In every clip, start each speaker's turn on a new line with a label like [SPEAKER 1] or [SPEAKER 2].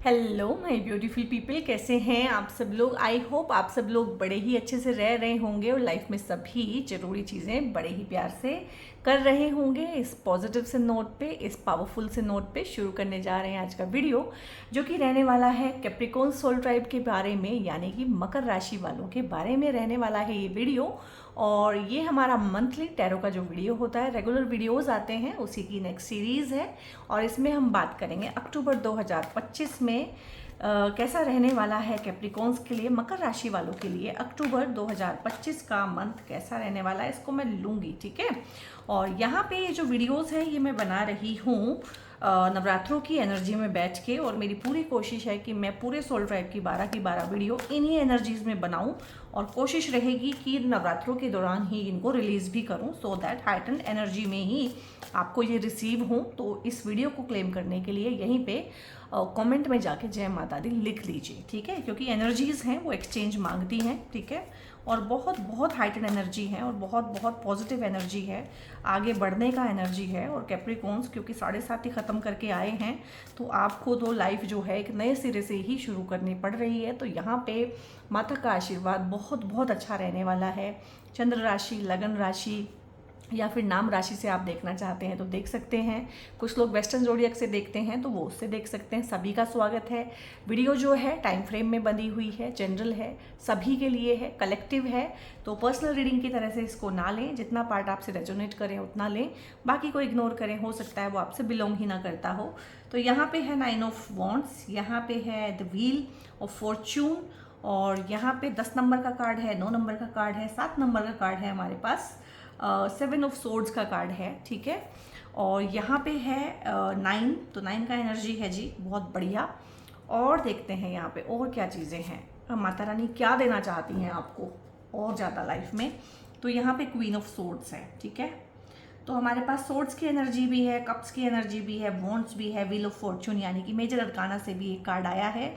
[SPEAKER 1] Hello my beautiful people, कैसे हैं आप सब लोग। आई होप आप सब लोग बड़े ही अच्छे से रह रहे होंगे और लाइफ में सभी ज़रूरी चीज़ें बड़े ही प्यार से कर रहे होंगे। इस पॉजिटिव से नोट पे, इस पावरफुल से नोट पे शुरू करने जा रहे हैं आज का वीडियो, जो कि रहने वाला है कैप्रिकॉर्न सोल ट्राइब के बारे में, यानी कि मकर राशि वालों के बारे में रहने वाला है ये वीडियो। और ये हमारा मंथली टैरो का जो वीडियो होता है, रेगुलर वीडियोस आते हैं, उसी की नेक्स्ट सीरीज़ है। और इसमें हम बात करेंगे अक्टूबर 2025 में कैसा रहने वाला है कैप्रिकॉर्न्स के लिए, मकर राशि वालों के लिए अक्टूबर 2025 का मंथ कैसा रहने वाला है, इसको मैं लूँगी, ठीक है। और यहाँ पे ये जो वीडियोस है ये मैं बना रही हूँ नवरात्रों की एनर्जी में बैठ के, और मेरी पूरी कोशिश है कि मैं पूरे सोल ट्राइब की 12 वीडियो इन्हीं एनर्जीज में बनाऊं, और कोशिश रहेगी कि नवरात्रों के दौरान ही इनको रिलीज़ भी करूं, सो दैट हाइटन एनर्जी में ही आपको ये रिसीव हो। तो इस वीडियो को क्लेम करने के लिए यहीं पे कमेंट में जाके जय माता दी लिख लीजिए, ठीक है, क्योंकि एनर्जीज हैं वो एक्सचेंज मांगती हैं, ठीक है। और बहुत बहुत हाइटन एनर्जी है और बहुत बहुत पॉजिटिव एनर्जी है, आगे बढ़ने का एनर्जी है। और कैप्रिकॉर्न्स क्योंकि 7.5 ही ख़त्म करके आए हैं, तो आपको तो लाइफ जो है एक नए सिरे से ही शुरू करनी पड़ रही है। तो यहाँ पे माता का आशीर्वाद बहुत बहुत अच्छा रहने वाला है। चंद्र राशि, लगन राशि या फिर नाम राशि से आप देखना चाहते हैं तो देख सकते हैं। कुछ लोग वेस्टर्न ज़ोडिएक से देखते हैं तो वो उससे देख सकते हैं। सभी का स्वागत है। वीडियो जो है टाइम फ्रेम में बनी हुई है, जनरल है, सभी के लिए है, कलेक्टिव है। तो पर्सनल रीडिंग की तरह से इसको ना लें, जितना पार्ट आपसे रेजोनेट करें उतना लें, बाकी को इग्नोर करें, हो सकता है वो आपसे बिलोंग ही ना करता हो। तो यहाँ पे है 9 ऑफ वॉन्ड्स, यहाँ पे है द व्हील ऑफ फॉर्च्यून, और यहाँ पे 10 नंबर का कार्ड है, 9 नंबर का कार्ड है, 7 नंबर का कार्ड है, हमारे पास 7 ऑफ सोर्ड्स का कार्ड है, ठीक है। और यहाँ पे है 9, तो 9 का एनर्जी है जी, बहुत बढ़िया। और देखते हैं यहाँ पे और क्या चीज़ें हैं, माता रानी क्या देना चाहती हैं आपको और ज़्यादा लाइफ में। तो यहाँ पे क्वीन ऑफ सोर्ड्स है, ठीक है। तो हमारे पास सोर्ड्स की एनर्जी भी है, कप्स की एनर्जी भी है, वॉन्ड्स भी है, व्हील ऑफ फॉर्च्यून यानी कि मेजर अरकाना से भी एक कार्ड आया है।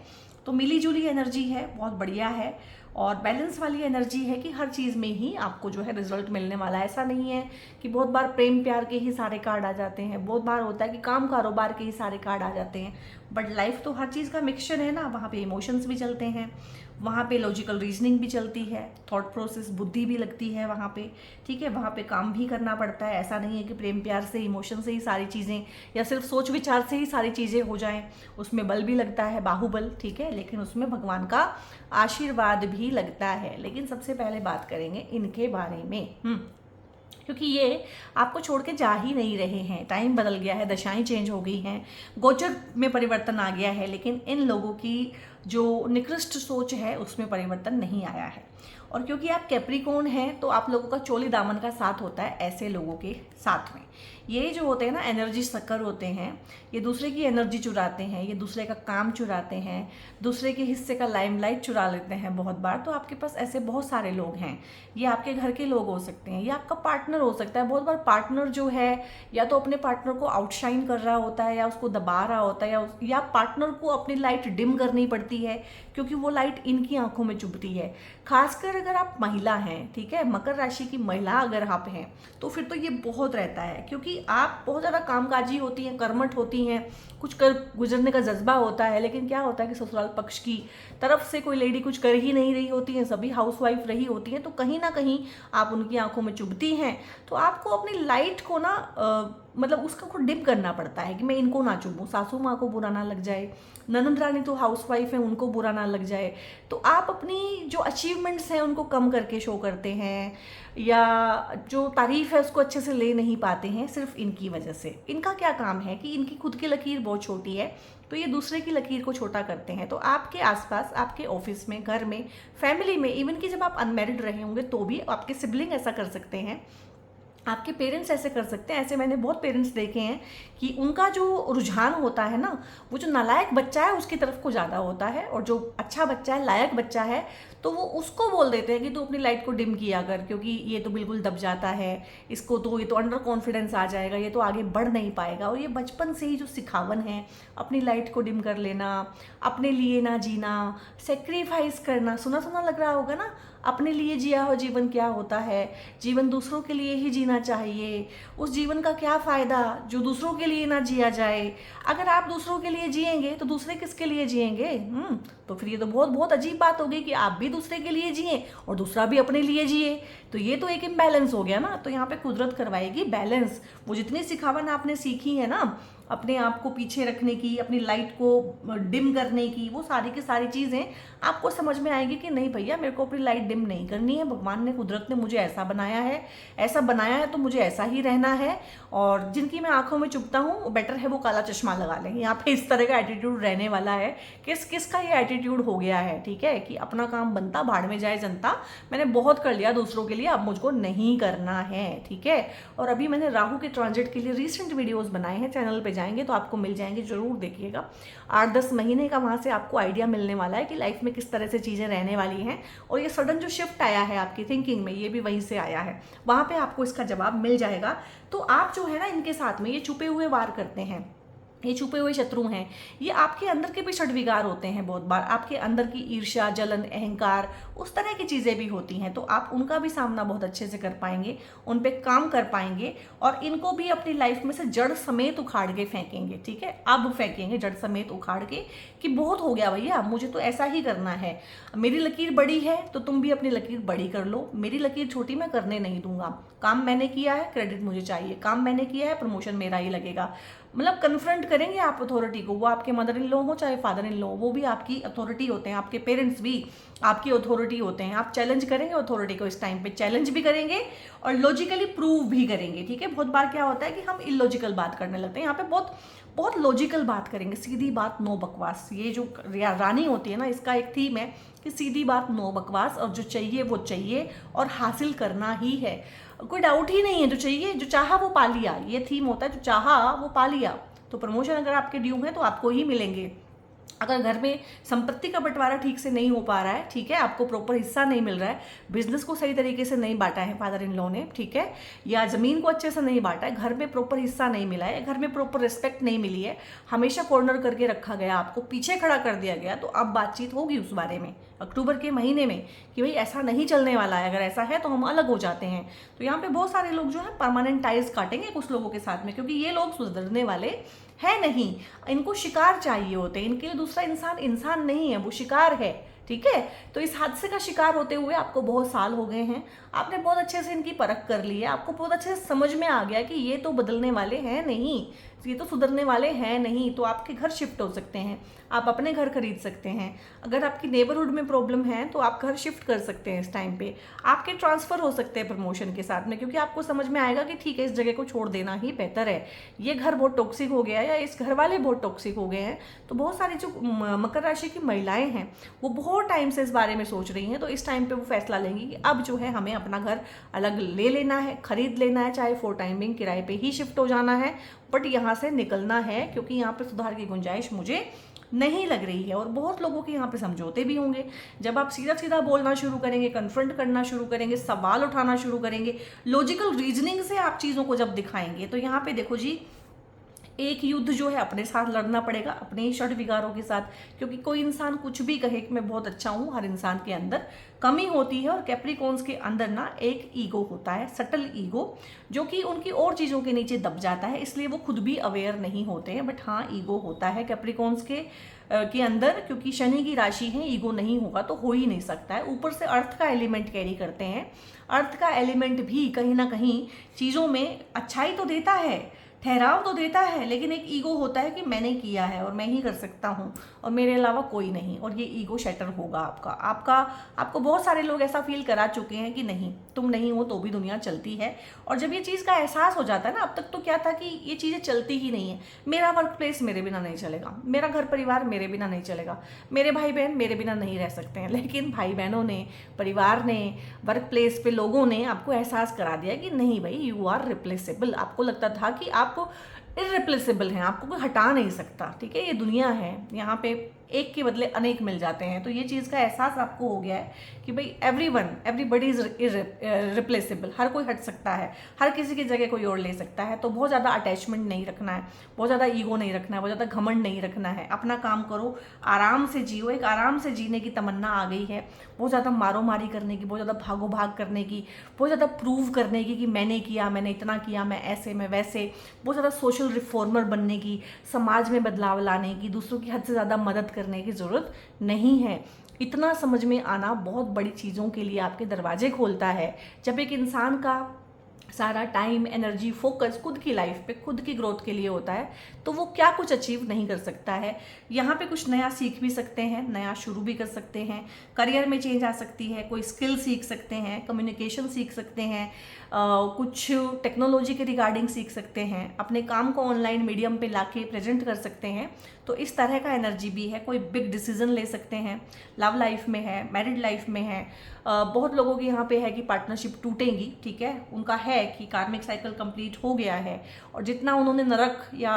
[SPEAKER 1] तो मिली जुली एनर्जी है, बहुत बढ़िया है। और बैलेंस वाली एनर्जी है कि हर चीज़ में ही आपको जो है रिजल्ट मिलने वाला है। ऐसा नहीं है कि बहुत बार प्रेम प्यार के ही सारे कार्ड आ जाते हैं, बहुत बार होता है कि काम कारोबार के ही सारे कार्ड आ जाते हैं, बट लाइफ तो हर चीज़ का मिक्सचर है ना। वहाँ पे इमोशंस भी चलते हैं, वहाँ पे लॉजिकल रीजनिंग भी चलती है, थॉट प्रोसेस, बुद्धि भी लगती है वहाँ पे, ठीक है। वहाँ पे काम भी करना पड़ता है। ऐसा नहीं है कि प्रेम प्यार से, इमोशन से ही सारी चीज़ें, या सिर्फ सोच विचार से ही सारी चीज़ें हो जाएं। उसमें बल भी लगता है, बाहुबल, ठीक है, लेकिन उसमें भगवान का आशीर्वाद भी लगता है। लेकिन सबसे पहले बात करेंगे इनके बारे में, क्योंकि ये आपको छोड़ के जा ही नहीं रहे हैं। टाइम बदल गया है, दशाएं चेंज हो गई हैं, गोचर में परिवर्तन आ गया है, लेकिन इन लोगों की जो निकृष्ट सोच है उसमें परिवर्तन नहीं आया है। और क्योंकि आप कैप्रिकॉर्न हैं तो आप लोगों का चोली दामन का साथ होता है ऐसे लोगों के साथ में। ये जो होते हैं ना एनर्जी सक्कर होते हैं, ये दूसरे की एनर्जी चुराते हैं, ये दूसरे का काम चुराते हैं, दूसरे के हिस्से का लाइमलाइट चुरा लेते हैं बहुत बार। तो आपके पास ऐसे बहुत सारे लोग हैं, ये आपके घर के लोग हो सकते हैं, ये आपका पार्टनर हो सकता है। बहुत बार पार्टनर जो है या तो अपने पार्टनर को आउटशाइन कर रहा होता है, या उसको दबा रहा होता है, या पार्टनर को अपनी लाइट डिम करनी पड़ती है क्योंकि वो लाइट इनकी आंखों में चुभती है। खासकर अगर आप महिला हैं, ठीक है, मकर राशि की महिला अगर आप हैं, तो फिर तो ये बहुत रहता है, क्योंकि आप बहुत ज़्यादा कामकाजी होती हैं, कर्मठ होती हैं, कुछ कर गुजरने का जज्बा होता है। लेकिन क्या होता है कि ससुराल पक्ष की तरफ से कोई लेडी कुछ कर ही नहीं रही होती है, सभी हाउसवाइफ रही होती हैं, तो कहीं ना कहीं आप उनकी आंखों में चुभती हैं। तो आपको अपनी लाइट को ना मतलब उसका खुद डिप करना पड़ता है कि मैं इनको ना चुभूँ, सासू माँ को बुरा ना लग जाए, ननद रानी तो हाउसवाइफ है उनको बुरा ना लग जाए। तो आप अपनी जो अचीवमेंट्स हैं उनको कम करके शो करते हैं, या जो तारीफ है उसको अच्छे से ले नहीं पाते हैं सिर्फ इनकी वजह से। इनका क्या काम है कि इनकी खुद की लकीर बहुत छोटी है, तो ये दूसरे की लकीर को छोटा करते हैं। तो आपके आसपास, आपके ऑफिस में, घर में, फैमिली में, इवन कि जब आप अनमैरिड रहे होंगे तो भी आपके सिबलिंग ऐसा कर सकते हैं, आपके पेरेंट्स ऐसे कर सकते हैं। ऐसे मैंने बहुत पेरेंट्स देखे हैं कि उनका जो रुझान होता है ना, वो जो नालायक बच्चा है उसकी तरफ को ज़्यादा होता है, और जो अच्छा बच्चा है, लायक बच्चा है, तो वो उसको बोल देते हैं कि तू अपनी लाइट को डिम किया कर, क्योंकि ये तो बिल्कुल दब जाता है, इसको तो, ये तो अंडर कॉन्फिडेंस आ जाएगा, ये तो आगे बढ़ नहीं पाएगा। और ये बचपन से ही जो सिखावन है अपनी लाइट को डिम कर लेना, अपने लिए ना जीना, सेक्रीफाइस करना। सुना सुना लग रहा होगा ना, अपने लिए जिया हो जीवन क्या होता है, जीवन दूसरों के लिए ही जीना चाहिए, उस जीवन का क्या फ़ायदा जो दूसरों के लिए ना जिया जाए। अगर आप दूसरों के लिए जिएंगे तो दूसरे किसके लिए जिएंगे? तो फिर ये तो बहुत बहुत अजीब बात होगी कि आप भी दूसरे के लिए जिए और दूसरा भी अपने लिए जिए। तो ये तो एक इम्बैलेंस हो गया ना। तो यहाँ पे कुदरत करवाएगी बैलेंस। वो जितनी सिखावन आपने सीखी है ना, अपने आप को पीछे रखने की, अपनी लाइट को डिम करने की, वो सारी की सारी चीज़ें आपको समझ में आएगी कि नहीं भैया, मेरे को अपनी लाइट डिम नहीं करनी है। भगवान ने, कुदरत ने मुझे ऐसा बनाया है तो मुझे ऐसा ही रहना है। और जिनकी मैं आंखों में चुभता हूँ, बेटर है वो काला चश्मा लगा लें। यहाँ पे इस तरह का एटीट्यूड रहने वाला है। किसका ये एटीट्यूड हो गया है, ठीक है, कि अपना काम बनता, भाड़ में जाए जनता, मैंने बहुत कर लिया दूसरों के लिए, अब मुझको नहीं करना है, ठीक है। और अभी मैंने राहु के ट्रांजिट के लिए रिसेंट वीडियोस बनाए हैं, चैनल पे जाएंगे तो आपको मिल जाएंगे, जरूर देखिएगा। 8-10 महीने का वहाँ से आपको आइडिया मिलने वाला है कि लाइफ में किस तरह से चीज़ें रहने वाली हैं। और ये सडन जो शिफ्ट आया है आपकी थिंकिंग में, ये भी वहीं से आया है, वहाँ पे आपको इसका जवाब मिल जाएगा। तो आप जो है ना, इनके साथ में ये छुपे हुए वार करते हैं, ये छुपे हुए शत्रु हैं। ये आपके अंदर के भी षड्विकार होते हैं, बहुत बार आपके अंदर की ईर्ष्या, जलन, अहंकार, उस तरह की चीज़ें भी होती हैं। तो आप उनका भी सामना बहुत अच्छे से कर पाएंगे, उन पे काम कर पाएंगे और इनको भी अपनी लाइफ में से जड़ समेत उखाड़ के फेंकेंगे, ठीक है। अब फेंकेंगे जड़ समेत उखाड़ के कि बहुत हो गया भैया, मुझे तो ऐसा ही करना है। मेरी लकीर बड़ी है तो तुम भी अपनी लकीर बड़ी कर लो, मेरी लकीर छोटी मैं करने नहीं दूंगा। काम मैंने किया है, क्रेडिट मुझे चाहिए, काम मैंने किया है, प्रमोशन मेरा ही लगेगा। मतलब कन्फ्रंट करेंगे आप अथॉरिटी को, वो आपके मदर इन लॉ हो चाहे फादर इन लॉ, वो भी आपकी अथॉरिटी होते हैं, आपके पेरेंट्स भी आपकी अथॉरिटी होते हैं। आप चैलेंज करेंगे अथॉरिटी को, इस टाइम पे चैलेंज भी करेंगे और लॉजिकली प्रूव भी करेंगे, ठीक है। बहुत बार क्या होता है कि हम इलॉजिकल बात करने लगते हैं, यहाँ पे बहुत बहुत लॉजिकल बात करेंगे, सीधी बात, नो बकवास। ये जो रानी होती है ना, इसका एक थीम है कि सीधी बात, नो बकवास, और जो चाहिए वो चाहिए और हासिल करना ही है, कोई डाउट ही नहीं है। जो चाहिए, जो चाहा वो पा लिया, ये थीम होता है, जो चाहा वो पा लिया। तो प्रमोशन अगर आपके ड्यू है तो आपको ही मिलेंगे। अगर घर में संपत्ति का बंटवारा ठीक से नहीं हो पा रहा है, ठीक है, आपको प्रॉपर हिस्सा नहीं मिल रहा है, बिजनेस को सही तरीके से नहीं बांटा है फादर इन लॉ ने, ठीक है, या जमीन को अच्छे से नहीं बांटा है, घर में प्रॉपर हिस्सा नहीं मिला है, घर में प्रॉपर रिस्पेक्ट नहीं मिली है, हमेशा कॉर्नर करके रखा गया, आपको पीछे खड़ा कर दिया गया, तो अब बातचीत होगी उस बारे में अक्टूबर के महीने में कि भाई ऐसा नहीं चलने वाला है, अगर ऐसा है तो हम अलग हो जाते हैं। तो यहाँ पे बहुत सारे लोग जो है परमानेंट टाइज काटेंगे कुछ लोगों के साथ में, क्योंकि ये लोग सुधरने वाले है नहीं, इनको शिकार चाहिए होते हैं, इनके लिए दूसरा इंसान इंसान नहीं है, वो शिकार है, ठीक है। तो इस हादसे का शिकार होते हुए आपको बहुत साल हो गए हैं, आपने बहुत अच्छे से इनकी परख कर ली है, आपको बहुत अच्छे से समझ में आ गया कि ये तो बदलने वाले हैं नहीं, ये तो सुधरने वाले हैं नहीं। तो आपके घर शिफ्ट हो सकते हैं, आप अपने घर खरीद सकते हैं, अगर आपकी नेबरहुड में प्रॉब्लम है तो आप घर शिफ्ट कर सकते हैं, इस टाइम पे आपके ट्रांसफ़र हो सकते हैं प्रमोशन के साथ में, क्योंकि आपको समझ में आएगा कि ठीक है, इस जगह को छोड़ देना ही बेहतर है, ये घर बहुत टॉक्सिक हो गया है या इस घर वाले बहुत टॉक्सिक हो गए हैं। तो बहुत सारी जो मकर राशि की महिलाएं हैं वो बहुत टाइम से इस बारे में सोच रही हैं, तो इस टाइम पे वो फैसला लेंगी कि अब जो है हमें अपना घर अलग ले लेना है, खरीद लेना है, चाहे फॉर टाइमिंग किराए पे ही शिफ्ट हो जाना है, बट यहाँ से निकलना है, क्योंकि यहाँ पे सुधार की गुंजाइश मुझे नहीं लग रही है। और बहुत लोगों के यहाँ पे समझौते भी होंगे, जब आप सीधा सीधा बोलना शुरू करेंगे, कन्फ्रंट करना शुरू करेंगे, सवाल उठाना शुरू करेंगे, लॉजिकल रीजनिंग से आप चीज़ों को जब दिखाएंगे, तो यहाँ पे देखो जी, एक युद्ध जो है अपने साथ लड़ना पड़ेगा, अपने ही षड विकारों के साथ, क्योंकि कोई इंसान कुछ भी कहे कि मैं बहुत अच्छा हूँ, हर इंसान के अंदर कमी होती है। और कैप्रिकॉन्स के अंदर ना एक ईगो होता है, सटल ईगो, जो कि उनकी और चीज़ों के नीचे दब जाता है, इसलिए वो खुद भी अवेयर नहीं होते हैं, बट हाँ ईगो होता है कैप्रिकॉन्स के अंदर, क्योंकि शनि की राशि है, ईगो नहीं होगा तो हो ही नहीं सकता है। ऊपर से अर्थ का एलिमेंट कैरी करते हैं, अर्थ का एलिमेंट भी कहीं ना कहीं चीज़ों में अच्छाई तो देता है, ठहराव तो देता है, लेकिन एक ईगो होता है कि मैंने किया है और मैं ही कर सकता हूँ और मेरे अलावा कोई नहीं, और ये ईगो शैटर होगा आपको बहुत सारे लोग ऐसा फील करा चुके हैं कि नहीं, तुम नहीं हो तो भी दुनिया चलती है। और जब ये चीज़ का एहसास हो जाता है ना, अब तक तो क्या था कि ये चीज़ें चलती ही नहीं है, मेरा वर्क प्लेस मेरे बिना नहीं चलेगा, मेरा घर परिवार मेरे बिना नहीं चलेगा, मेरे भाई बहन मेरे बिना नहीं रह सकते हैं। लेकिन भाई बहनों ने, परिवार ने, वर्क प्लेस पे लोगों ने आपको एहसास करा दिया कि नहीं भाई, यू आर रिप्लेसेबल। आपको लगता था कि आप इररिप्लेसेबल हैं, आपको कोई हटा नहीं सकता, ठीक है। ये दुनिया है, यहाँ पे एक के बदले अनेक मिल जाते हैं। तो ये चीज़ का एहसास आपको हो गया है कि भाई एवरीबडी इज रिप्लेसेबल, हर कोई हट सकता है, हर किसी की जगह कोई और ले सकता है। तो बहुत ज़्यादा अटैचमेंट नहीं रखना है, बहुत ज़्यादा ईगो नहीं रखना है, बहुत ज़्यादा घमंड नहीं रखना है। अपना काम करो, आराम से जियो, एक आराम से जीने की तमन्ना आ गई है। बहुत ज़्यादा मारो मारी करने की, बहुत ज़्यादा भागो भाग करने की, बहुत ज़्यादा प्रूव करने की कि मैंने किया, मैंने इतना किया, मैं ऐसे मैं वैसे, बहुत ज़्यादा सोशल रिफॉर्मर बनने की, समाज में बदलाव लाने की, दूसरों की हद से ज़्यादा मदद करने की ज़रूरत नहीं है। इतना समझ में आना बहुत बड़ी चीज़ों के लिए आपके दरवाजे खोलता है। जब एक इंसान का सारा टाइम, एनर्जी, फोकस खुद की लाइफ पे, खुद की ग्रोथ के लिए होता है, तो वो क्या कुछ अचीव नहीं कर सकता है। यहाँ पे कुछ नया सीख भी सकते हैं, नया शुरू भी कर सकते हैं, करियर में चेंज आ सकती है, कोई स्किल सीख सकते हैं, कम्युनिकेशन सीख सकते हैं, कुछ टेक्नोलॉजी के रिगार्डिंग सीख सकते हैं, अपने काम को ऑनलाइन मीडियम पे लाके प्रेजेंट कर सकते हैं। तो इस तरह का एनर्जी भी है। कोई बिग डिसीजन ले सकते हैं, लव लाइफ में है, मैरिड लाइफ में है। बहुत लोगों की यहाँ पे है कि पार्टनरशिप टूटेंगी, ठीक है, उनका है कि कार्मिक साइकिल कंप्लीट हो गया है और जितना उन्होंने नरक या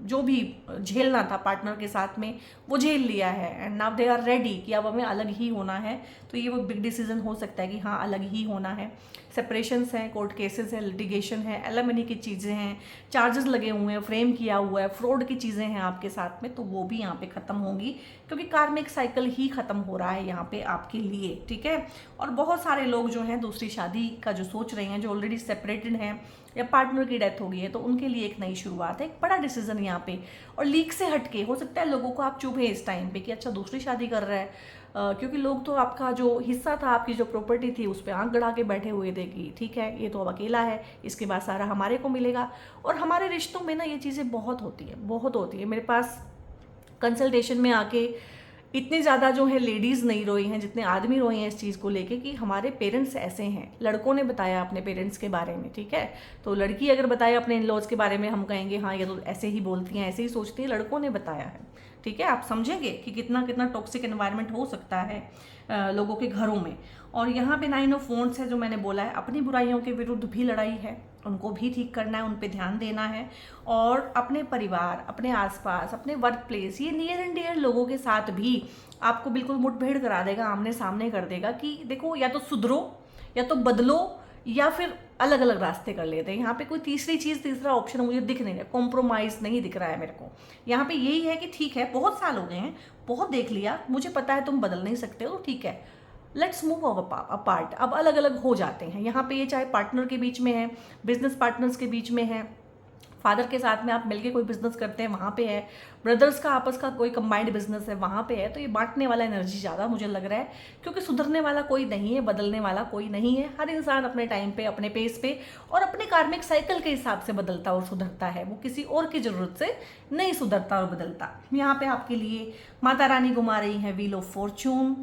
[SPEAKER 1] जो भी झेलना था पार्टनर के साथ में वो झेल लिया है and now they are ready कि अब हमें अलग ही होना है। तो ये वो बिग डिसीजन हो सकता है कि हाँ अलग ही होना है। सेपरेशंस हैं, कोर्ट केसेस हैं, लिटिगेशन है, एलिमनी की चीज़ें हैं, चार्जेस लगे हुए हैं, फ्रेम किया हुआ है, फ्रॉड की चीज़ें हैं आपके साथ में, तो वो भी यहाँ पे ख़त्म होंगी क्योंकि कार्मिक साइकिल ही ख़त्म हो रहा है यहाँ पे आपके लिए, ठीक है। और बहुत सारे लोग जो हैं दूसरी शादी का जो सोच रहे हैं, जो ऑलरेडी सेपरेटेड हैं या पार्टनर की डेथ हो गई है, तो उनके लिए एक नई शुरुआत है, एक बड़ा डिसीजन यहाँ पे। और लीक से हटके हो सकता है लोगों को आप चुभे इस टाइम पे कि अच्छा दूसरी शादी कर रहा है, क्योंकि लोग तो आपका जो हिस्सा था, आपकी जो प्रॉपर्टी थी उस पर आंख गड़ा के बैठे हुए थे कि ठीक है ये तो अब अकेला है, इसके बाद सारा हमारे को मिलेगा। और हमारे रिश्तों में ना ये चीज़ें बहुत होती है, बहुत होती है। मेरे पास कंसल्टेशन में आके इतनी ज़्यादा जो है लेडीज़ नहीं रोई हैं जितने आदमी रोए हैं इस चीज़ को लेके कि हमारे पेरेंट्स ऐसे हैं। लड़कों ने बताया अपने पेरेंट्स के बारे में, ठीक है, तो लड़की अगर बताए अपने इन लॉज के बारे में, हम कहेंगे हाँ ये तो ऐसे ही बोलती हैं, ऐसे ही सोचती हैं। लड़कों ने बताया है, ठीक है, आप समझेंगे कि कितना कितना टॉक्सिक एनवायरनमेंट हो सकता है लोगों के घरों में। और यहाँ पे 9 ऑफ वॉन्ड्स है, जो मैंने बोला है, अपनी बुराइयों के विरुद्ध भी लड़ाई है, उनको भी ठीक करना है, उन पे ध्यान देना है। और अपने परिवार, अपने आसपास, अपने वर्क प्लेस, ये नियर एंड डियर लोगों के साथ भी आपको बिल्कुल मुठभेड़ करा देगा, आमने सामने कर देगा कि देखो या तो सुधरो या तो बदलो या फिर अलग अलग रास्ते कर लेते हैं। यहाँ पे कोई तीसरी चीज़, तीसरा ऑप्शन मुझे दिख नहीं रहा, कॉम्प्रोमाइज़ नहीं दिख रहा है मेरे को। यहाँ पे यही है कि ठीक है बहुत साल हो गए हैं, बहुत देख लिया, मुझे पता है तुम बदल नहीं सकते हो, ठीक है, लेट्स मूव अपार्ट, अब अलग अलग हो जाते हैं। यहाँ पे ये चाहे पार्टनर के बीच में है, बिजनेस पार्टनर्स के बीच में है, फादर के साथ में आप मिलके कोई बिजनेस करते हैं वहाँ पे है, ब्रदर्स का आपस का कोई कंबाइंड बिजनेस है वहाँ पे है। तो ये बांटने वाला एनर्जी ज़्यादा मुझे लग रहा है, क्योंकि सुधरने वाला कोई नहीं है, बदलने वाला कोई नहीं है। हर इंसान अपने टाइम पे, अपने पेस पे और अपने कार्मिक साइकिल के हिसाब से बदलता और सुधरता है, वो किसी और की ज़रूरत से नहीं सुधरता और बदलता। यहाँ पे आपके लिए माता रानी घुमा रही है व्हील ऑफ फॉर्च्यून।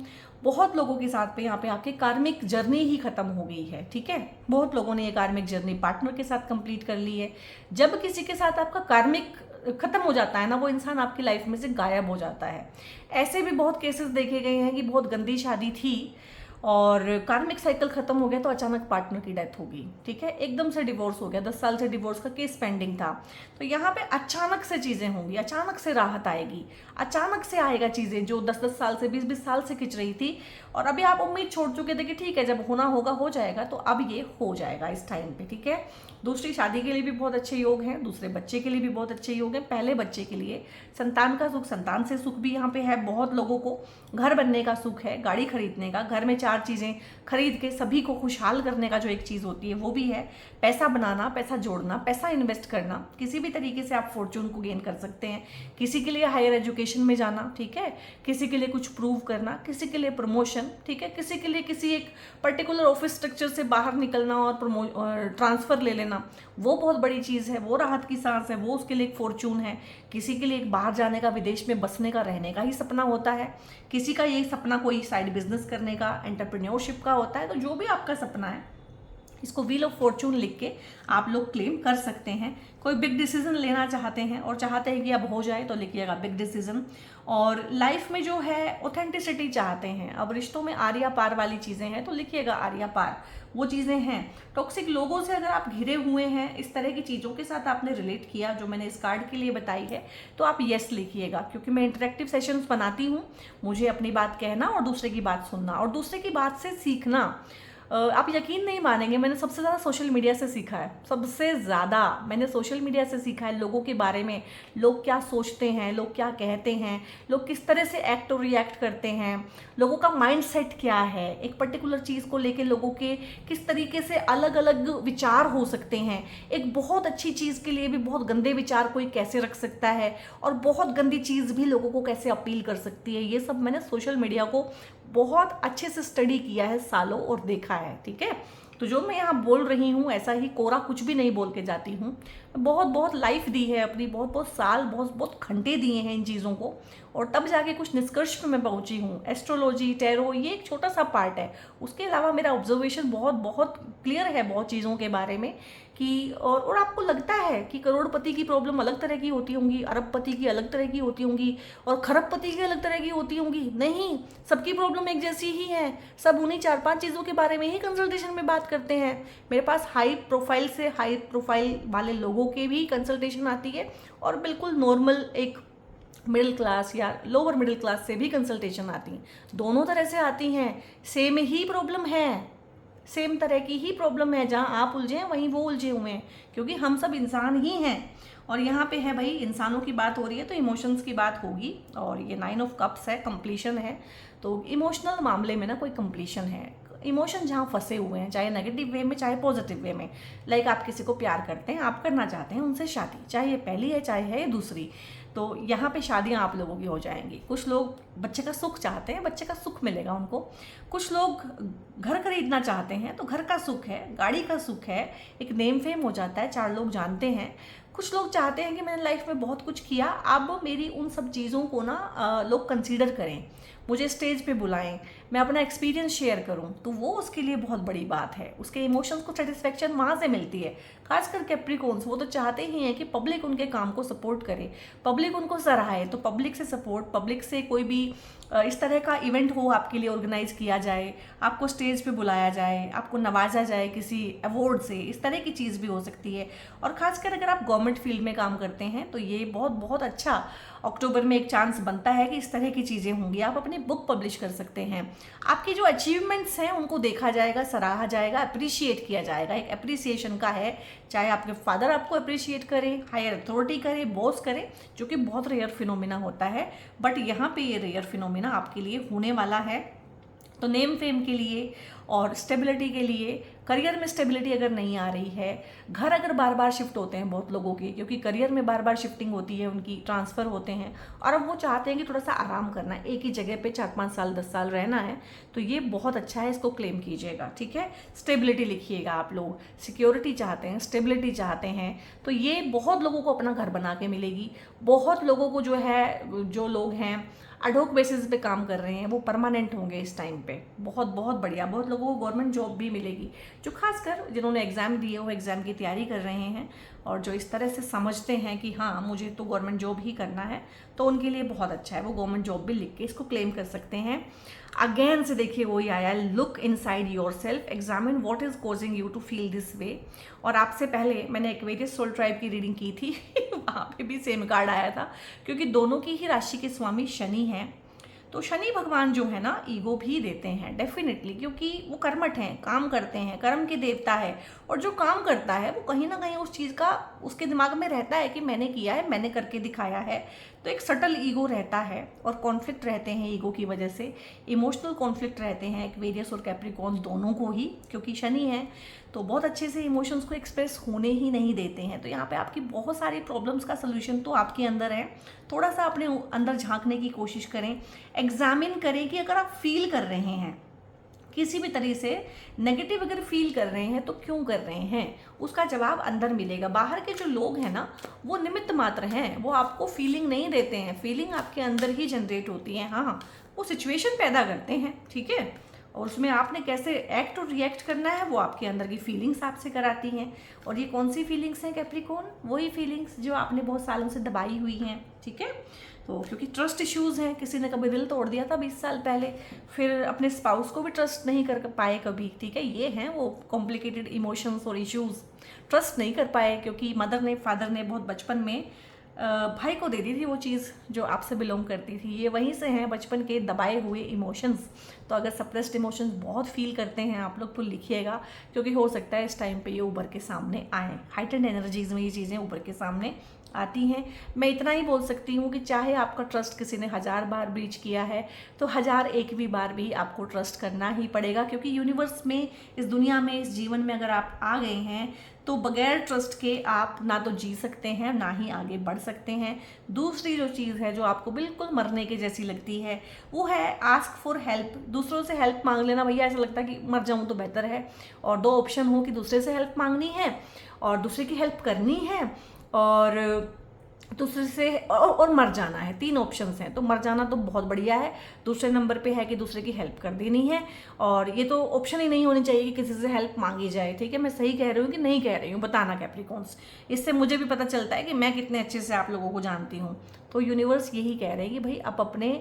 [SPEAKER 1] बहुत लोगों के साथ पे यहाँ पे आपकी कार्मिक जर्नी ही खत्म हो गई है, ठीक है। बहुत लोगों ने ये कार्मिक जर्नी पार्टनर के साथ कंप्लीट कर ली है। जब किसी के साथ आपका कार्मिक खत्म हो जाता है ना, वो इंसान आपकी लाइफ में से गायब हो जाता है। ऐसे भी बहुत केसेस देखे गए हैं कि बहुत गंदी शादी थी और कार्मिक साइकिल खत्म हो गया तो अचानक पार्टनर की डेथ हो गई, ठीक है, एकदम से डिवोर्स हो गया, 10 साल से डिवोर्स का केस पेंडिंग था। तो यहाँ पे अचानक से चीज़ें होंगी, अचानक से राहत आएगी, अचानक से आएगा चीज़ें जो 10-10 साल से, 20-20 साल से खिंच रही थी। और अभी आप उम्मीद छोड़ चुके थे कि ठीक है जब होना होगा हो जाएगा, तो अब ये हो जाएगा इस टाइम पे, ठीक है। दूसरी शादी के लिए भी बहुत अच्छे योग हैं, दूसरे बच्चे के लिए भी बहुत अच्छे योग हैं, पहले बच्चे के लिए संतान का सुख, संतान से सुख भी यहाँ पे है। बहुत लोगों को घर बनने का सुख है, गाड़ी खरीदने का, घर में 4 चीज़ें खरीद के सभी को खुशहाल करने का जो एक चीज़ होती है वो भी है। पैसा बनाना, पैसा जोड़ना, पैसा इन्वेस्ट करना, किसी भी तरीके से आप फॉर्चून को गेन कर सकते हैं। किसी के लिए हायर एजुकेशन में जाना, ठीक है, किसी के लिए कुछ प्रूव करना, किसी के लिए प्रमोशन, ठीक है, किसी के लिए किसी एक पर्टिकुलर ऑफिस स्ट्रक्चर से बाहर निकलना और ट्रांसफ़र ले लेना, वो बहुत बड़ी चीज़ है, वो राहत की सांस है, वो उसके लिए एक फॉर्चून है। किसी के लिए एक बाहर जाने का, विदेश में बसने का, रहने का ही सपना होता है। किसी का ये सपना कोई साइड बिजनेस करने का, एंटरप्रेन्योरशिप का होता है। तो जो भी आपका सपना है इसको व्हील ऑफ फॉर्चून लिख के आप लोग क्लेम कर सकते हैं। कोई बिग डिसीजन लेना चाहते हैं और चाहते हैं कि अब हो जाए तो लिखिएगा बिग डिसीजन। और लाइफ में जो है ऑथेंटिसिटी चाहते हैं, अब रिश्तों में आर्या पार वाली चीज़ें हैं तो लिखिएगा आर्या पार, वो चीज़ें हैं। टॉक्सिक लोगों से अगर आप घिरे हुए हैं, इस तरह की चीज़ों के साथ आपने रिलेट किया जो मैंने इस कार्ड के लिए बताई है, तो आप यस लिखिएगा, क्योंकि मैं इंटरेक्टिव सेशंस बनाती हूँ। मुझे अपनी बात कहना और दूसरे की बात सुनना और दूसरे की बात से सीखना, आप यकीन नहीं मानेंगे, मैंने सबसे ज़्यादा सोशल मीडिया से सीखा है। सबसे ज़्यादा मैंने सोशल मीडिया से सीखा है लोगों के बारे में, लोग क्या सोचते हैं, लोग क्या कहते हैं, लोग किस तरह से एक्ट और रिएक्ट करते हैं, लोगों का माइंडसेट क्या है, एक पर्टिकुलर चीज़ को लेके लोगों के किस तरीके से अलग अलग विचार हो सकते हैं। एक बहुत अच्छी चीज़ के लिए भी बहुत गंदे विचार कोई कैसे रख सकता है और बहुत गंदी चीज़ भी लोगों को कैसे अपील कर सकती है, ये सब मैंने सोशल मीडिया को बहुत अच्छे से स्टडी किया है सालों और देखा है। ठीक है, तो जो मैं यहाँ बोल रही हूँ ऐसा ही कोरा कुछ भी नहीं बोल के जाती हूँ। बहुत बहुत लाइफ दी है अपनी, बहुत बहुत साल, बहुत बहुत घंटे दिए हैं इन चीज़ों को, और तब जाके कुछ निष्कर्ष पे मैं पहुँची हूँ। एस्ट्रोलॉजी, टैरो, ये एक छोटा सा पार्ट है, उसके अलावा मेरा ऑब्जर्वेशन बहुत बहुत क्लियर है बहुत चीज़ों के बारे में कि और आपको लगता है कि करोड़पति की प्रॉब्लम अलग तरह की होती होंगी, अरबपति की अलग तरह की होती होंगी और खरबपति की अलग तरह की होती होंगी। नहीं, सबकी प्रॉब्लम एक जैसी ही है। सब उन्हीं 4-5 चीज़ों के बारे में ही कंसल्टेशन में बात करते हैं। मेरे पास हाई प्रोफाइल से हाई प्रोफाइल वाले लोगों के भी कंसल्टेशन आती है और बिल्कुल नॉर्मल एक मिडिल क्लास या लोअर मिडिल क्लास से भी कंसल्टेशन आती हैं। दोनों तरह से आती हैं, सेम ही प्रॉब्लम है, सेम तरह की ही प्रॉब्लम है। जहाँ आप उलझे हैं वहीं वो उलझे हुए हैं, क्योंकि हम सब इंसान ही हैं। और यहाँ पे है भाई, इंसानों की बात हो रही है तो इमोशंस की बात होगी, और ये 9 ऑफ कप्स है, कंप्लीशन है। तो इमोशनल मामले में ना कोई कंप्लीशन है। इमोशन जहाँ फंसे हुए हैं, चाहे नेगेटिव वे में चाहे पॉजिटिव वे में, लाइक आप किसी को प्यार करते हैं, आप करना चाहते हैं उनसे शादी, चाहे ये पहली है चाहे है ये दूसरी, तो यहाँ पे शादियाँ आप लोगों की हो जाएंगी। कुछ लोग बच्चे का सुख चाहते हैं, बच्चे का सुख मिलेगा उनको। कुछ लोग घर खरीदना चाहते हैं तो घर का सुख है, गाड़ी का सुख है, एक नेम फेम हो जाता है, 4 लोग जानते हैं। कुछ लोग चाहते हैं कि मैंने लाइफ में बहुत कुछ किया, अब मेरी उन सब चीज़ों को ना लोग कंसीडर करें, मुझे स्टेज पे बुलाएं, मैं अपना एक्सपीरियंस शेयर करूं, तो वो उसके लिए बहुत बड़ी बात है। उसके इमोशंस को सेटिस्फेक्शन वहाँ से मिलती है। खासकर कैप्रिकॉन्स, वो तो चाहते ही हैं कि पब्लिक उनके काम को सपोर्ट करे, पब्लिक उनको सराहे। तो पब्लिक से सपोर्ट, पब्लिक से कोई भी इस तरह का इवेंट हो आपके लिए ऑर्गेनाइज किया जाए, आपको स्टेज पे बुलाया जाए, आपको नवाजा जाए किसी अवार्ड से, इस तरह की चीज़ भी हो सकती है। और ख़ासकर अगर आप गवर्नमेंट फील्ड में काम करते हैं तो ये बहुत बहुत अच्छा अक्टूबर में एक चांस बनता है कि इस तरह की चीज़ें होंगी। आप अपनी बुक पब्लिश कर सकते हैं, आपकी जो अचीवमेंट्स हैं उनको देखा जाएगा, सराहा जाएगा, अप्रिशिएट किया जाएगा। एक अप्रिसिएशन का है, चाहे आपके फादर आपको अप्रिशिएट करें, हायर अथॉरिटी करे, बॉस करे, जो कि बहुत रेयर फिनोमिना होता है, बट यहाँ पे ये रेयर फिनोमिना आपके लिए होने वाला है। तो नेम फेम के लिए और स्टेबिलिटी के लिए, करियर में स्टेबिलिटी अगर नहीं आ रही है, घर अगर बार बार शिफ्ट होते हैं बहुत लोगों के, क्योंकि करियर में बार बार शिफ्टिंग होती है, उनकी ट्रांसफ़र होते हैं और अब वो चाहते हैं कि थोड़ा सा आराम करना है, एक ही जगह पे 4-5 साल 10 साल रहना है, तो ये बहुत अच्छा है, इसको क्लेम कीजिएगा। ठीक है, स्टेबिलिटी लिखिएगा। आप लोग सिक्योरिटी चाहते हैं, स्टेबिलिटी चाहते हैं, तो ये बहुत लोगों को अपना घर बना के मिलेगी। बहुत लोगों को जो है, जो लोग हैं अडोक बेसिस पे काम कर रहे हैं, वो परमानेंट होंगे इस टाइम पे। बहुत बहुत बढ़िया, बहुत लोगों को गवर्नमेंट जॉब भी मिलेगी, जो खासकर जिन्होंने एग्ज़ाम दिए वो एग्ज़ाम की तैयारी कर रहे हैं और जो इस तरह से समझते हैं कि हाँ मुझे तो गवर्नमेंट जॉब ही करना है, तो उनके लिए बहुत अच्छा है। वो गवर्नमेंट जॉब भी लिख के इसको क्लेम कर सकते हैं। अगेन से देखिए वही आया, look inside yourself, examine what is causing you to feel this way. और आपसे पहले मैंने एक्वेरियस सोल ट्राइब की रीडिंग की थी वहाँ पे भी सेम कार्ड आया था, क्योंकि दोनों की ही राशि के स्वामी शनि हैं। तो शनि भगवान जो है ना, ईगो भी देते हैं डेफिनेटली, क्योंकि वो कर्मठ हैं, काम करते हैं, कर्म के देवता है, और जो काम करता है वो कहीं ना कहीं उस चीज़ का उसके दिमाग में रहता है कि मैंने किया है, मैंने करके दिखाया है। तो एक सटल ईगो रहता है और कॉन्फ्लिक्ट रहते हैं ईगो की वजह से, इमोशनल कॉन्फ्लिक्ट रहते हैं एक्वेरियस और कैप्रिकॉर्न दोनों को ही, क्योंकि शनि है तो बहुत अच्छे से इमोशंस को एक्सप्रेस होने ही नहीं देते हैं। तो यहाँ पे आपकी बहुत सारी प्रॉब्लम्स का सलूशन तो आपके अंदर है। थोड़ा सा अपने अंदर झांकने की कोशिश करें, एग्जामिन करें कि अगर आप फील कर रहे हैं किसी भी तरह से नेगेटिव, अगर फील कर रहे हैं तो क्यों कर रहे हैं, उसका जवाब अंदर मिलेगा। बाहर के जो लोग हैं ना, वो निमित्त मात्र हैं, वो आपको फीलिंग नहीं देते हैं, फीलिंग आपके अंदर ही जनरेट होती है। हाँ, वो सिचुएशन पैदा करते हैं, ठीक है, और उसमें आपने कैसे एक्ट और रिएक्ट करना है वो आपके अंदर की फीलिंग्स आपसे कराती हैं। और ये कौन सी फीलिंग्स हैं कैप्रिकॉर्न? वही फीलिंग्स जो आपने बहुत सालों से दबाई हुई हैं, ठीक है। तो क्योंकि ट्रस्ट इश्यूज हैं, किसी ने कभी दिल तोड़ दिया था 20 साल पहले, फिर अपने स्पाउस को भी ट्रस्ट नहीं कर पाए कभी, ठीक है। ये हैं वो कॉम्प्लिकेटेड इमोशंस और इश्यूज, ट्रस्ट नहीं कर पाए क्योंकि मदर ने, फादर ने बहुत बचपन में भाई को दे दी थी वो चीज़ जो आपसे बिलोंग करती थी। ये वहीं से हैं, बचपन के दबाए हुए इमोशंस। तो अगर सप्रेस्ड इमोशंस बहुत फील करते हैं आप लोग तो लिखिएगा, क्योंकि हो सकता है इस टाइम पे ये उभर के सामने आएँ। हाइटेंड एनर्जीज में ये चीज़ें उभर के सामने आती हैं। मैं इतना ही बोल सकती हूँ कि चाहे आपका ट्रस्ट किसी ने 1000 बार ब्रीच किया है तो 1001वीं बार भी आपको ट्रस्ट करना ही पड़ेगा, क्योंकि यूनिवर्स में, इस दुनिया में, इस जीवन में अगर आप आ गए हैं तो बगैर ट्रस्ट के आप ना तो जी सकते हैं ना ही आगे बढ़ सकते हैं। दूसरी जो चीज़ है जो आपको बिल्कुल मरने के जैसी लगती है वो है आस्क फॉर हेल्प। दूसरों से हेल्प मांग लेना, भैया ऐसा लगता है कि मर जाऊँ तो बेहतर है। और दो ऑप्शन हो कि दूसरे से हेल्प मांगनी है और दूसरे की हेल्प करनी है, और दूसरे से और मर जाना है। 3 ऑप्शंस हैं। तो मर जाना तो बहुत बढ़िया है, दूसरे नंबर पे है कि दूसरे की हेल्प कर देनी है। और ये तो ऑप्शन ही नहीं होनी चाहिए कि किसी से हेल्प मांगी जाए, ठीक है। मैं सही कह रही हूँ कि नहीं कह रही हूँ, बताना कैप्रिकॉर्न्स। इससे मुझे भी पता चलता है कि मैं कितने अच्छे से आप लोगों को जानती हूँ। तो यूनिवर्स यही कह रहे हैं कि भाई अब अपने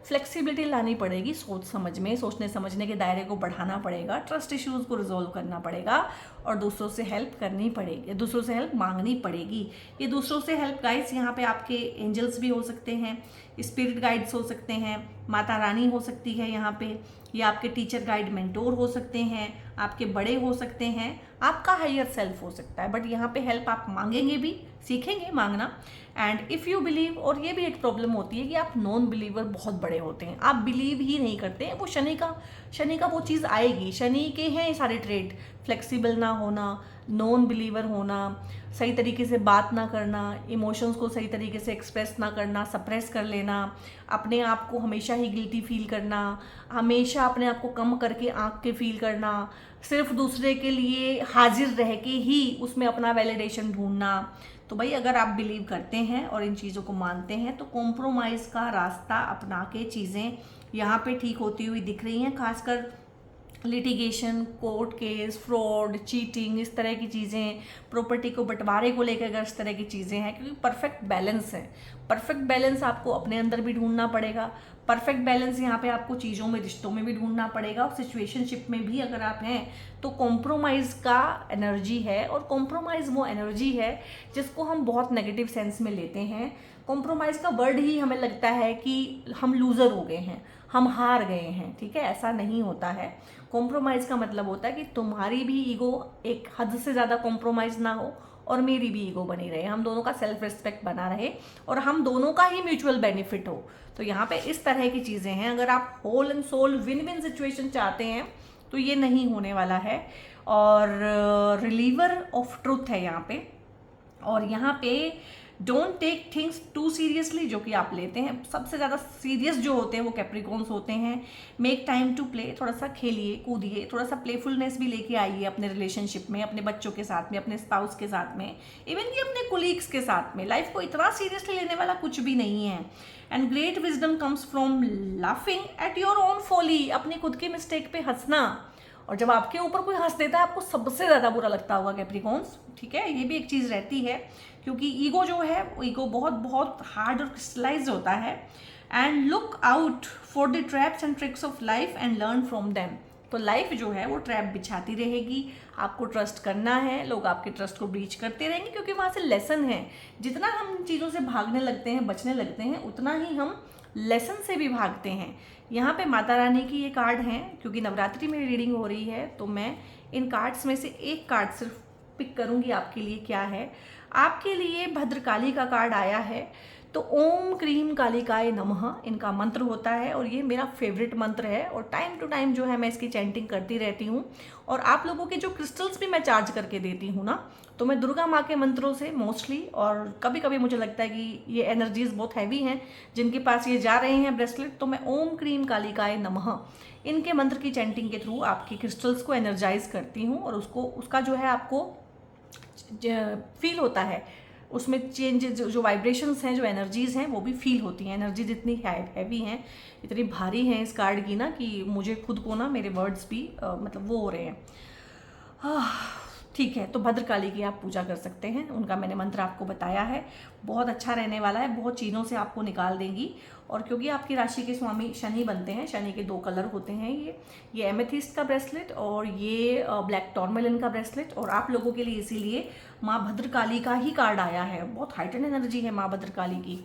[SPEAKER 1] फ्लेक्सिबिलिटी लानी पड़ेगी, सोच समझ में, सोचने समझने के दायरे को बढ़ाना पड़ेगा, ट्रस्ट इश्यूज को रिजोल्व करना पड़ेगा और दूसरों से हेल्प करनी पड़ेगी, दूसरों से हेल्प मांगनी पड़ेगी। ये दूसरों से हेल्प गाइड्स यहाँ पे आपके एंजल्स भी हो सकते हैं, स्पिरिट गाइड्स हो सकते हैं, माता रानी हो सकती है यहाँ पे, या आपके टीचर गाइड मेंटोर हो सकते हैं, आपके बड़े हो सकते हैं, आपका हायर सेल्फ हो सकता है। बट यहाँ पे हेल्प आप मांगेंगे भी, सीखेंगे मांगना। एंड इफ़ यू बिलीव, और ये भी एक प्रॉब्लम होती है कि आप नॉन बिलीवर बहुत बड़े होते हैं, आप बिलीव ही नहीं करते हैं। वो शनि का वो चीज़ आएगी। शनि के हैं ये सारे ट्रेड, फ्लेक्सिबल ना होना, नॉन बिलीवर होना, सही तरीके से बात ना करना, इमोशंस को सही तरीके से एक्सप्रेस ना करना, सप्रेस कर लेना, अपने आप को हमेशा ही गिल्टी फील करना, हमेशा अपने आप को कम करके आंक के फील करना, सिर्फ दूसरे के लिए हाजिर रह के ही उसमें अपना वैलिडेशन ढूंढना। तो भाई अगर आप बिलीव करते हैं और इन चीज़ों को मानते हैं तो कॉम्प्रोमाइज़ का रास्ता अपना के चीज़ें यहाँ पे ठीक होती हुई दिख रही हैं। खासकर litigation, court case, fraud, cheating, इस तरह की चीज़ें, प्रॉपर्टी को बंटवारे को लेकर अगर इस तरह की चीज़ें हैं, क्योंकि परफेक्ट बैलेंस है। परफेक्ट बैलेंस आपको अपने अंदर भी ढूंढना पड़ेगा, परफेक्ट बैलेंस यहाँ पे आपको चीज़ों में, रिश्तों में भी ढूंढना पड़ेगा, और सिचुएशनशिप में भी अगर आप हैं तो कॉम्प्रोमाइज़ का एनर्जी है। और कॉम्प्रोमाइज़ वो एनर्जी है जिसको हम बहुत नेगेटिव सेंस में लेते हैं। कॉम्प्रोमाइज़ का वर्ड ही हमें लगता है कि हम लूज़र हो गए हैं, हम हार गए हैं, ठीक है। ऐसा नहीं होता है। कॉम्प्रोमाइज़ का मतलब होता है कि तुम्हारी भी ईगो एक हद से ज़्यादा कॉम्प्रोमाइज़ ना हो और मेरी भी ईगो बनी रहे, हम दोनों का सेल्फ रिस्पेक्ट बना रहे और हम दोनों का ही म्यूचुअल बेनिफिट हो। तो यहाँ पे इस तरह की चीज़ें हैं। अगर आप whole and soul win win situation चाहते हैं तो ये नहीं होने वाला है। और रिलीवर ऑफ ट्रुथ है यहाँ पे। और यहाँ पे don't take things too seriously, जो कि आप लेते हैं। सबसे ज़्यादा सीरियस जो होते हैं वो कैप्रिकॉर्न्स होते हैं। मेक टाइम टू प्ले, थोड़ा सा खेलिए कूदिए, थोड़ा सा प्लेफुलनेस भी लेके आइए अपने रिलेशनशिप में, अपने बच्चों के साथ में, अपने स्पाउस के साथ में, इवन कि अपने कोलीग्स के साथ में। लाइफ को इतना सीरियसली लेने वाला कुछ भी नहीं है। And great wisdom comes from laughing at your own folly, अपनी खुद की मिस्टेक पे हंसना। और जब आपके ऊपर कोई हंस देता है आपको सबसे ज़्यादा बुरा लगता होगा कैप्रिकॉर्न्स, ठीक है। ये भी एक चीज़ रहती है, क्योंकि ईगो जो है वो ईगो बहुत बहुत हार्ड और क्रिस्टलाइज होता है। And look out for the traps and tricks of life and learn from them. तो लाइफ जो है वो ट्रैप बिछाती रहेगी, आपको ट्रस्ट करना है, लोग आपके ट्रस्ट को ब्रीच करते रहेंगे, क्योंकि वहाँ से लेसन है। जितना हम चीज़ों से भागने लगते हैं, बचने लगते हैं, उतना ही हम लेसन से भी भागते हैं। यहाँ पे माता रानी की ये कार्ड हैं, क्योंकि नवरात्रि में रीडिंग हो रही है तो मैं इन कार्ड्स में से एक कार्ड सिर्फ पिक करूँगी आपके लिए। क्या है आपके लिए? भद्रकाली का कार्ड आया है। तो ओम क्रीम कालिकाय नमः इनका मंत्र होता है और ये मेरा फेवरेट मंत्र है। और टाइम टू टाइम जो है मैं इसकी चैंटिंग करती रहती हूँ। और आप लोगों के जो क्रिस्टल्स भी मैं चार्ज करके देती हूँ ना, तो मैं दुर्गा माँ के मंत्रों से मोस्टली, और कभी कभी मुझे लगता है कि ये एनर्जीज बहुत हैवी हैं जिनके पास ये जा रहे हैं ब्रेसलेट, तो मैं ओम क्रीम कालिकाय नमः इनके मंत्र की चैंटिंग के थ्रू आपकी क्रिस्टल्स को एनर्जाइज करती हूँ। और उसका जो है आपको फील होता है, उसमें चेंज जो वाइब्रेशंस हैं, जो एनर्जीज़ हैं वो भी फील होती हैं। एनर्जीज इतनी हैवी हैं, इतनी भारी हैं इस कार्ड की ना कि मुझे खुद को ना मेरे वर्ड्स भी मतलब वो हो रहे हैं। ठीक है, तो भद्रकाली की आप पूजा कर सकते हैं, उनका मैंने मंत्र आपको बताया है। बहुत अच्छा रहने वाला है, बहुत चीज़ों से आपको निकाल देंगी। और क्योंकि आपकी राशि के स्वामी शनि बनते हैं, शनि के 2 कलर होते हैं, ये एमेथिस्ट का ब्रेसलेट और ये ब्लैक टॉर्मेलिन का ब्रेसलेट। और आप लोगों के लिए इसीलिए माँ भद्रकाली का ही कार्ड आया है। बहुत हाइटेड एनर्जी है माँ भद्रकाली की।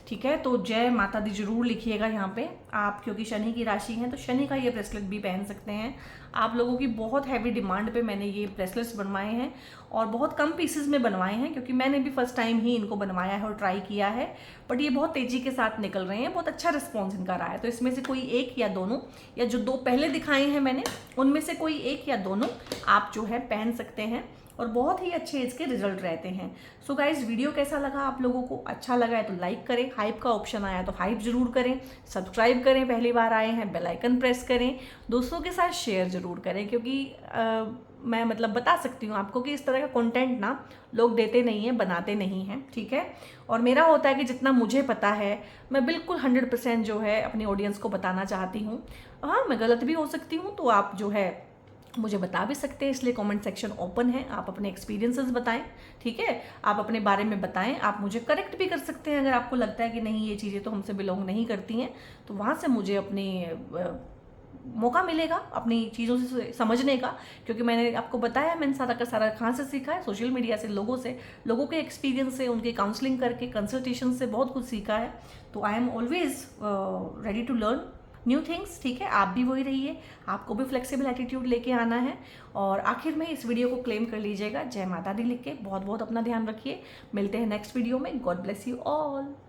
[SPEAKER 1] ठीक है, तो जय माता दी जरूर लिखिएगा यहाँ पे आप, क्योंकि शनि की राशि है तो शनि का ये ब्रेसलेट भी पहन सकते हैं। आप लोगों की बहुत हैवी डिमांड पे मैंने ये ब्रेसलेट्स बनवाए हैं और बहुत कम पीसेस में बनवाए हैं, क्योंकि मैंने भी फर्स्ट टाइम ही इनको बनवाया है और ट्राई किया है। बट ये बहुत तेज़ी के साथ निकल रहे हैं, बहुत अच्छा रिस्पॉन्स इनका रहा है। तो इसमें से कोई एक या दोनों, या जो 2 पहले दिखाए हैं मैंने, उनमें से कोई एक या दोनों आप जो है पहन सकते हैं और बहुत ही अच्छे इसके रिजल्ट रहते हैं। सो गाइज, वीडियो कैसा लगा आप लोगों को? अच्छा लगा है तो लाइक करें, हाइप का ऑप्शन आया तो हाइप जरूर करें, सब्सक्राइब करें पहली बार आए हैं, बेल आइकन प्रेस करें, दोस्तों के साथ शेयर जरूर करें, क्योंकि मैं मतलब बता सकती हूँ आपको कि इस तरह का कंटेंट ना लोग देते नहीं हैं, बनाते नहीं हैं। ठीक है, और मेरा होता है कि जितना मुझे पता है मैं बिल्कुल 100% जो है अपनी ऑडियंस को बताना चाहती हूँ। हाँ, मैं गलत भी हो सकती हूँ, तो आप जो है मुझे बता भी सकते हैं, इसलिए कमेंट सेक्शन ओपन है। आप अपने एक्सपीरियंसेस बताएं, ठीक है, आप अपने बारे में बताएं। आप मुझे करेक्ट भी कर सकते हैं अगर आपको लगता है कि नहीं ये चीज़ें तो हमसे बिलोंग नहीं करती हैं, तो वहाँ से मुझे अपनी मौका मिलेगा अपनी चीज़ों से समझने का। क्योंकि मैंने आपको बताया, मैंने सारा का सारा कहाँ से सीखा है, सोशल मीडिया से, लोगों के एक्सपीरियंस से, उनके काउंसलिंग करके, कंसल्टेशन से बहुत कुछ सीखा है। तो I am always ready to learn new things. ठीक है, आप भी वही रहिए, आपको भी फ्लेक्सिबल एटीट्यूड लेके आना है। और आखिर में इस वीडियो को क्लेम कर लीजिएगा जय माता दी लिख के। बहुत बहुत अपना ध्यान रखिए, मिलते हैं नेक्स्ट वीडियो में। God bless you all.